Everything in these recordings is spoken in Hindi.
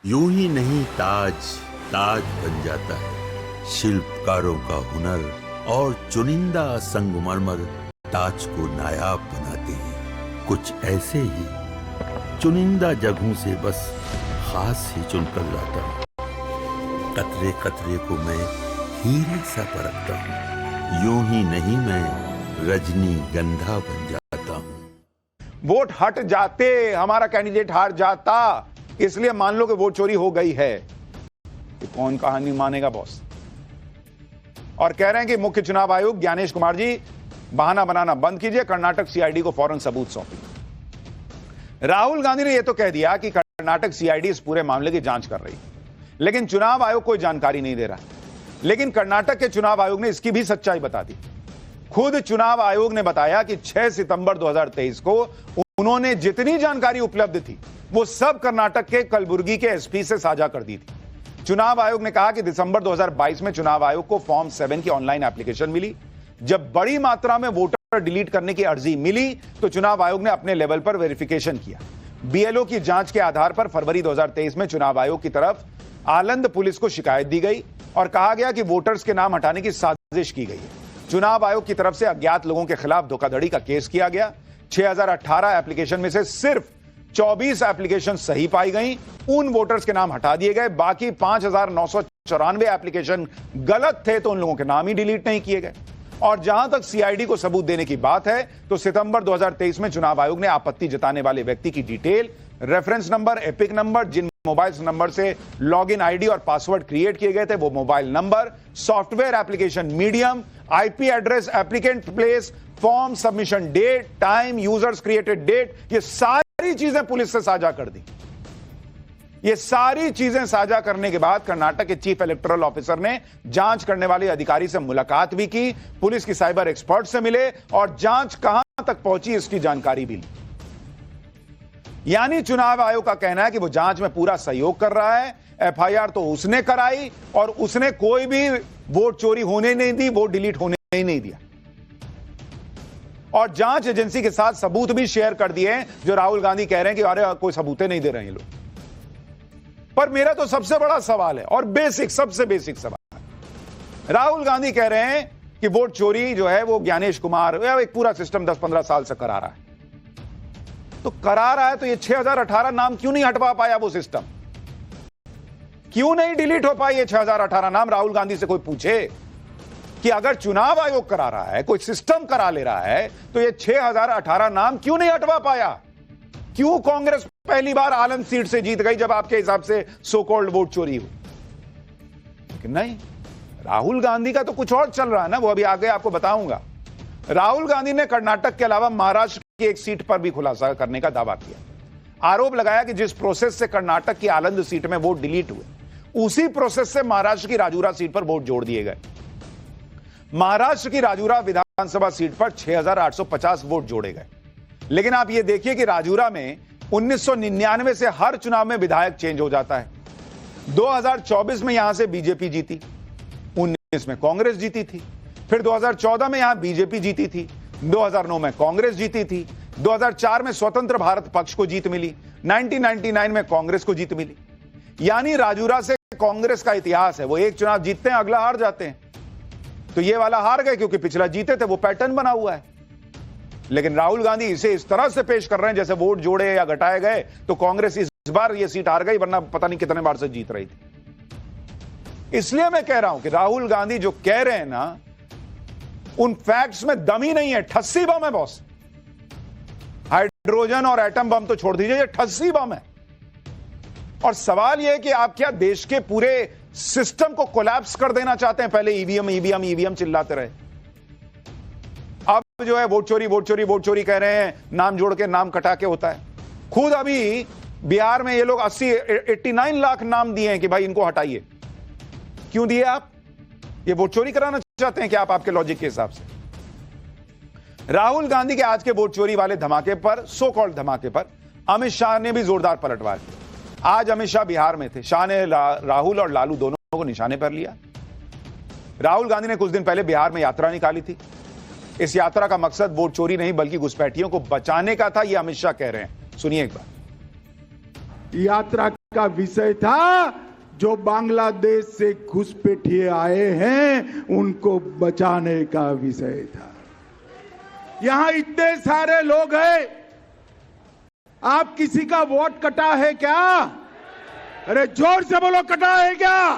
यूं ही नहीं ताज ताज बन जाता है। शिल्पकारों का हुनर और चुनिंदा संगमरमर ताज को नायाब बनाते हैं। कुछ ऐसे ही चुनिंदा जगहों से बस खास ही चुनकर लाता हूँ। कतरे कतरे को मैं हीरे सा परखता हूँ। यूं ही नहीं मैं रजनीगंधा बन जाता हूँ। वोट हट जाते, हमारा कैंडिडेट हार जाता, इसलिए मान लो कि वोट चोरी हो गई है। कि कौन कहानी मानेगा बॉस। और कह रहे हैं कि मुख्य चुनाव आयुक्त ज्ञानेश कुमार जी बहाना बनाना बंद कीजिए, कर्नाटक सीआईडी को फौरन सबूत सौंपिए। राहुल गांधी ने यह तो कह दिया कि कर्नाटक सीआईडी इस पूरे मामले की जांच कर रही है, लेकिन चुनाव आयोग कोई जानकारी नहीं दे रहा। लेकिन कर्नाटक के चुनाव आयोग ने इसकी भी सच्चाई बता दी। खुद चुनाव आयोग ने बताया कि 6 सितंबर 2023 को उन्होंने जितनी जानकारी उपलब्ध थी वो सब कर्नाटक के कलबुर्गी के एसपी से साझा कर दी थी। चुनाव आयोग ने कहा कि दिसंबर 2022 में चुनाव आयोग को फॉर्म 7 की ऑनलाइन एप्लीकेशन मिली। जब बड़ी मात्रा में वोटर डिलीट करने की अर्जी मिली तो चुनाव आयोग ने अपने लेवल पर वेरिफिकेशन किया। बीएलओ की जांच के आधार पर फरवरी 2023 में चुनाव आयोग की तरफ आलंद पुलिस को शिकायत दी गई और कहा गया कि वोटर्स के नाम हटाने की साजिश की गई है। चुनाव आयोग की तरफ से अज्ञात लोगों के खिलाफ धोखाधड़ी का केस किया गया। 6018 एप्लीकेशन में से सिर्फ 24 एप्लीकेशन सही पाई गई, उन वोटर्स के नाम हटा दिए गए। बाकी 5994 एप्लीकेशन गलत थे तो उन लोगों के नाम ही डिलीट नहीं किए गए। और जहां तक सीआईडी को सबूत देने की बात है तो सितंबर 2023 में चुनाव आयोग ने आपत्ति जताने वाले व्यक्ति की detail, reference number, EPIC number, जिन मोबाइल नंबर से लॉगिन आईडी और पासवर्ड क्रिएट किए गए थे वो mobile number, software application medium, IP address, applicant place, form submission date, time, users created date, ये सारी चीजें पुलिस से साझा कर दी। ये सारी चीजें साझा करने के बाद कर्नाटक के चीफ इलेक्टोरल ऑफिसर ने जांच करने वाले अधिकारी से मुलाकात भी की, पुलिस की साइबर एक्सपर्ट से मिले और जांच कहां तक पहुंची इसकी जानकारी भी ली। यानी चुनाव आयोग का कहना है कि वो जांच में पूरा सहयोग कर रहा है। एफआईआर तो उसने कराई और उसने कोई भी वोट चोरी होने नहीं दी, वोट डिलीट होने ही नहीं दिया। और जांच एजेंसी के साथ सबूत भी शेयर कर दिए जो राहुल गांधी कह रहे हैं कि अरे कोई सबूतें नहीं दे रहे हैं लोग। पर मेरा तो सबसे बड़ा सवाल है और सबसे बेसिक सवाल, राहुल गांधी कह रहे हैं कि वोट चोरी जो है वो ज्ञानेश कुमार एक पूरा सिस्टम 10-15 साल से करा रहा है। तो करा रहा है तो ये 6018 नाम क्यों नहीं हटवा पाया वो सिस्टम? क्यों नहीं डिलीट हो पाई ये 6018 नाम? राहुल गांधी से कोई पूछे कि अगर चुनाव आयोग करा रहा है, कोई सिस्टम करा ले रहा है, तो ये 6018 नाम क्यों नहीं हटवा पाया? क्यों कांग्रेस पहली बार आलंद सीट से जीत गई जब आपके हिसाब से सो कॉल्ड वोट चोरी हुई? लेकिन नहीं, राहुल गांधी का तो कुछ और चल रहा है ना, वो अभी आगे आपको बताऊंगा। राहुल गांधी ने कर्नाटक के अलावा महाराष्ट्र की एक सीट पर भी खुलासा करने का दावा किया। आरोप लगाया कि जिस प्रोसेस से कर्नाटक की आलंद सीट में वोट डिलीट हुए, उसी प्रोसेस से महाराष्ट्र की राजूरा सीट पर वोट जोड़ दिए गए। महाराष्ट्र की राजूरा विधानसभा सीट पर 6850 वोट जोड़े गए। लेकिन आप यह देखिए कि राजूरा में 1999 से हर चुनाव में विधायक चेंज हो जाता है। 2024 में यहां से बीजेपी जीती, 19 में कांग्रेस जीती थी, फिर 2014 में यहां बीजेपी जीती थी, 2009 में कांग्रेस जीती थी, 2004 में स्वतंत्र भारत पक्ष को जीत मिली, 1999 में कांग्रेस को जीत मिली। यानी राजूरा से कांग्रेस का इतिहास है, वो एक चुनाव जीतते हैं, अगला हार जाते हैं। तो ये वाला हार गए क्योंकि पिछला जीते थे, वो पैटर्न बना हुआ है। लेकिन राहुल गांधी इसे इस तरह से पेश कर रहे हैं जैसे वोट जोड़े या घटाए गए तो कांग्रेस इस बार ये सीट हार गई, वरना पता नहीं कितने बार से जीत रही थी। इसलिए मैं कह रहा हूं कि राहुल गांधी जो कह रहे हैं ना, उन फैक्ट्स में दम ही नहीं है, ठस्सी बम है बॉस। हाइड्रोजन और एटम बम तो छोड़ दीजिए, ये ठस्सी बम है। और सवाल यह है कि आप क्या देश के पूरे सिस्टम को कोलैप्स कर देना चाहते हैं? पहले ईवीएम चिल्लाते रहे, अब जो है वोट चोरी कह रहे हैं, नाम जोड़ के नाम कटा के होता है। खुद अभी बिहार में ये लोग 89 लाख नाम दिए हैं कि भाई इनको हटाइए। क्यों दिए आप? ये वोट चोरी कराना चाहते हैं कि आप आपके लॉजिक के हिसाब से? राहुल गांधी के आज के वोट चोरी वाले धमाके पर, सो कॉल्ड धमाके पर, अमित शाह ने भी जोरदार पलटवार किया। आज अमित शाह बिहार में थे, शाह ने राहुल और लालू दोनों को निशाने पर लिया। राहुल गांधी ने कुछ दिन पहले बिहार में यात्रा निकाली थी। इस यात्रा का मकसद वोट चोरी नहीं बल्कि घुसपैठियों को बचाने का था, यह अमित शाह कह रहे हैं। सुनिए एक बार। यात्रा का विषय था, जो बांग्लादेश से घुसपैठिए आए हैं उनको बचाने का विषय था। यहां इतने सारे लोग हैं, आप किसी का वोट कटा है क्या? अरे जोर से बोलो, कटा है क्या?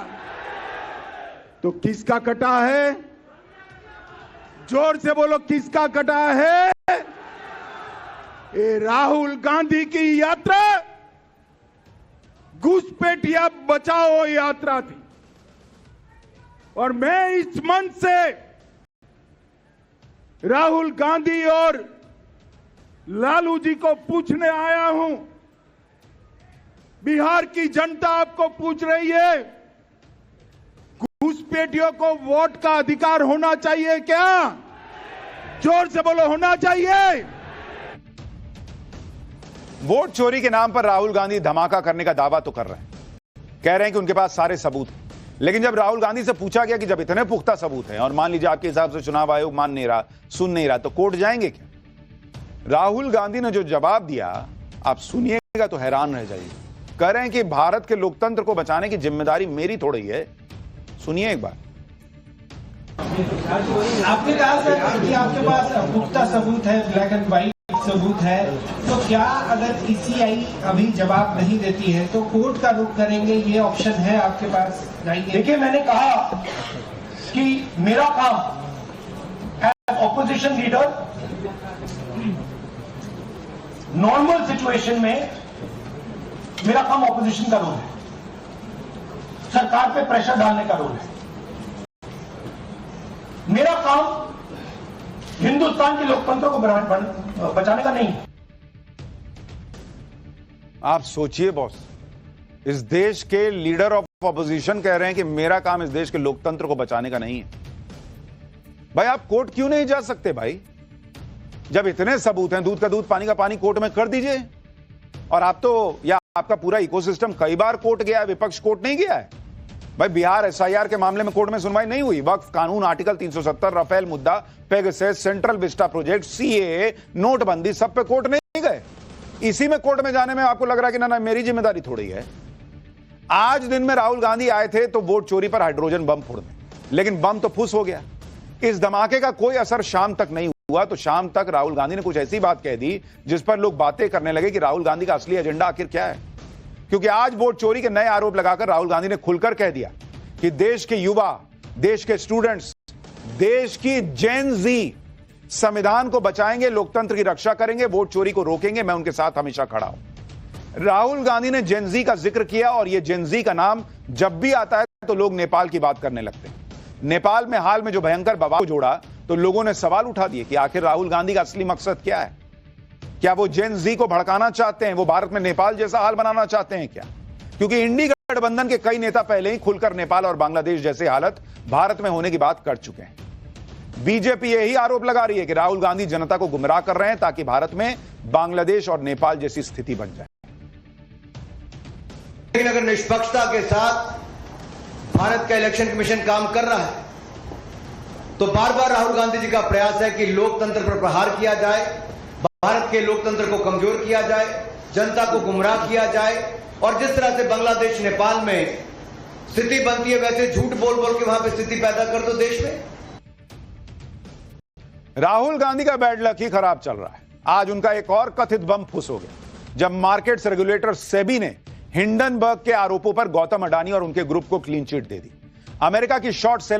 तो किसका कटा है? जोर से बोलो, किसका कटा है? ये राहुल गांधी की यात्रा घुसपैठिया बचाओ यात्रा थी। और मैं इस मंच से राहुल गांधी और लालू जी को पूछने आया हूं, बिहार की जनता आपको पूछ रही है, घुसपैठियों को वोट का अधिकार होना चाहिए क्या? जोर से बोलो, होना चाहिए। वोट चोरी के नाम पर राहुल गांधी धमाका करने का दावा तो कर रहे हैं, कह रहे हैं कि उनके पास सारे सबूत हैं। लेकिन जब राहुल गांधी से पूछा गया कि जब इतने पुख्ता सबूत हैं और मान लीजिए आपके हिसाब से चुनाव आयोग मान नहीं रहा, सुन नहीं रहा, तो कोर्ट जाएंगे क्या? राहुल गांधी ने जो जवाब दिया, आप सुनिएगा तो हैरान रह जाइए। कह रहे हैं कि भारत के लोकतंत्र को बचाने की जिम्मेदारी मेरी थोड़ी है। सुनिए एक बार। आपने कहा सर कि आपके पास पुख्ता सबूत है, ब्लैक एंड व्हाइट सबूत है, तो क्या अगर पीसीआई अभी जवाब नहीं देती है तो कोर्ट का रुख करेंगे, ये ऑप्शन है आपके पास? देखिए, मैंने कहा कि मेरा काम as opposition leader normal situation में मेरा काम ऑपोजिशन का रोल है, सरकार पे प्रेशर डालने का रोल है। मेरा काम हिंदुस्तान के लोकतंत्र को बचाने का नहीं है। आप सोचिए बॉस, इस देश के लीडर ऑफ ऑपोजिशन कह रहे हैं कि मेरा काम इस देश के लोकतंत्र को बचाने का नहीं है। भाई आप कोर्ट क्यों नहीं जा सकते भाई? जब इतने सबूत हैं, दूध का दूध पानी का पानी, कोर्ट में कर दीजिए। और आप तो, या आपका पूरा इकोसिस्टम कई बार कोर्ट गया है, विपक्ष कोर्ट नहीं गया है। भाई बिहार एसआईआर के मामले में कोर्ट में सुनवाई नहीं हुई, वक्फ कानून, आर्टिकल 370, राफेल मुद्दा, Pegasus, central Vista project, CAA, नोटबंदी, सब पे कोर्ट नहीं गए। इसी में कोर्ट में जाने में आपको लग रहा है कि ना मेरी जिम्मेदारी थोड़ी है। आज दिन में राहुल गांधी आए थे तो वोट चोरी पर हाइड्रोजन बम फोड़ने, लेकिन बम तो फुस हो गया। इस धमाके का कोई असर शाम तक नहीं हुआ। तो शाम तक राहुल गांधी ने कुछ ऐसी बात कह दी जिस पर लोग बातें करने लगे कि राहुल गांधी का असली एजेंडा आखिर क्या है। क्योंकि आज वोट चोरी के नए आरोप लगाकर राहुल गांधी ने खुलकर कह दिया कि देश के युवा, देश के स्टूडेंट्स, देश की जेन जी संविधान को बचाएंगे, लोकतंत्र की रक्षा करेंगे, वोट चोरी को रोकेंगे, मैं उनके साथ हमेशा खड़ा हूं। राहुल गांधी ने जेन जी का जिक्र किया और यह जेन जी का नाम जब भी आता है तो लोग नेपाल की बात करने लगते हैं। नेपाल में हाल में जो भयंकर बवाल को जोड़ा तो लोगों ने सवाल उठा दिए कि आखिर राहुल गांधी का असली मकसद क्या है? क्या वो जेन जी को भड़काना चाहते हैं? वो भारत में नेपाल जैसा हाल बनाना चाहते हैं क्या? क्योंकि इंडी गठबंधन के कई नेता पहले ही खुलकर नेपाल और बांग्लादेश जैसे हालत भारत में होने की बात कर चुके हैं। बीजेपी यही आरोप लगा रही है कि राहुल गांधी जनता को गुमराह कर रहे हैं ताकि भारत में बांग्लादेश और नेपाल जैसी स्थिति बन जाए। लेकिन अगर निष्पक्षता के साथ भारत का इलेक्शन कमीशन काम कर रहा है तो बार बार राहुल गांधी जी का प्रयास है कि लोकतंत्र पर प्रहार किया जाए, भारत के लोकतंत्र को कमजोर किया जाए, जनता को गुमराह किया जाए और जिस तरह से बांग्लादेश नेपाल में स्थिति बनती है वैसे झूठ बोल बोल के वहां पे स्थिति पैदा कर दो देश में। राहुल गांधी का बैड लक ही खराब चल रहा है। आज उनका एक और कथित बम फुस हो गया जब मार्केट्स रेगुलेटर सेबी ने हिंडनबर्ग के आरोपों पर गौतम अडानी और उनके ग्रुप को क्लीन चिट दे दी। अमेरिका की शॉर्ट सेल